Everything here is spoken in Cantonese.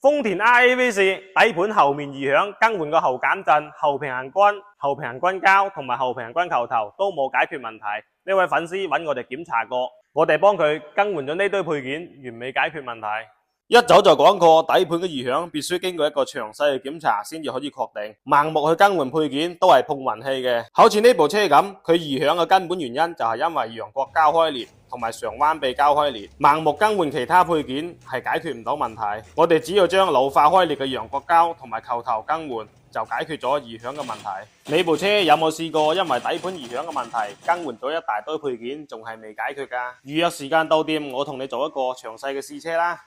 豐田 RAV4 底盤後面異響，更換個後減震、後平衡均、後平衡均膠同埋後平衡均球頭都冇解決問題。呢位粉絲揾我哋檢查過，我哋幫佢更換咗呢堆配件，完美解決問題。一早就講過，底盤嘅異響必須經過一個詳細嘅檢查先至可以確定。盲目去更換配件都係碰運氣嘅。好似呢部車咁，佢異響嘅根本原因就係因為陽角膠開裂同埋上彎臂膠開裂。盲目更換其他配件係解決唔到問題。我哋只要將老化開裂嘅陽角膠同埋球頭更換，就解決咗異響嘅問題。你部車有冇試過因為底盤異響嘅問題更換咗一大堆配件，仲係未解決㗎？預約時間到店，我同你做一個詳細嘅試車啦。